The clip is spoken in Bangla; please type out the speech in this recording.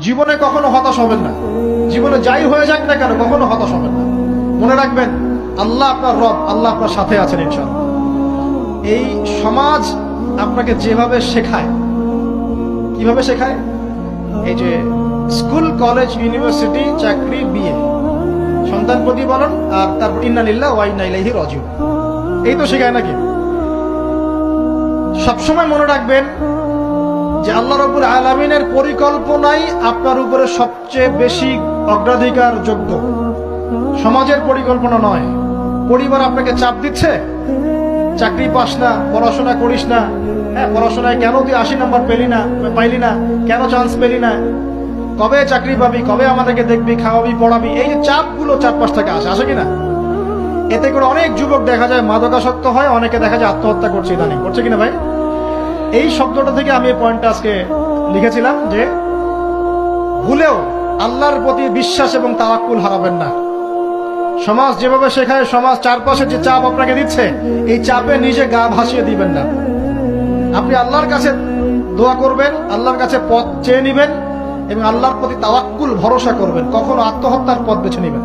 জীবনে কখনো হতাশ হবেন না। জীবনে যাই হয়ে যাক না কেন কখনো হতাশ হবেন না। মনে রাখবেন আল্লাহ আপনার রব, আল্লাহ আপনার সাথে আছেন ইনশাআল্লাহ। এই সমাজ আপনাকে যেভাবে শেখায়, কিভাবে শেখায়, এই যে স্কুল, কলেজ, ইউনিভার্সিটি, চাকরি, বিয়ে, সন্তান প্রতিপালন, আর তারপর ইন্না লিল্লাহি ওয়া ইন্না ইলাইহি রাজিউন, এই তো শেখায় নাকি? সবসময় মনে রাখবেন যে আল্লাহ রাব্বুল আলামিনের পরিকল্পনাই আপনার উপরে সবচেয়ে বেশি অগ্রাধিকার যোগ্য, সমাজের পরিকল্পনা নয়। পরিবার আপনাকে চাপ দিচ্ছে, চাকরি পাস না, পড়াশোনা করিস না, হ্যাঁ পড়াশোনায় কেন তুই 80 নম্বর পাইলি না, কেন চান্স পেলি না, কবে চাকরি পাবি, কবে আমাদেরকে দেখবি, খাওয়াবি, পড়াবি, এই যে চাপগুলো চারপাশ থেকে আসে কিনা, এতে করে অনেক যুবক দেখা যায় মাদকাসক্ত হয়, অনেকে দেখা যায় আত্মহত্যা করছে, ইদানিং করছে কিনা ভাই? এই শব্দটা থেকে আমি এই পয়েন্টটা আজকে লিখেছিলাম যে ভুলেও আল্লাহর প্রতি বিশ্বাস এবং তাওয়াক্কুল হারাবেন না। সমাজ যেভাবে শেখায়, সমাজ চারপাশে যে চাপ আপনাকে দিচ্ছে, এই চাপে নিজে গা ভাসিয়ে দিবেন না। আপনি আল্লাহর কাছে দোয়া করবেন, আল্লাহর কাছে পথ চেয়ে নিবেন এবং আল্লাহর প্রতি তাওয়াক্কুল ভরসা করবেন। কখনো আত্মহত্যার পথ বেছে নিবেন।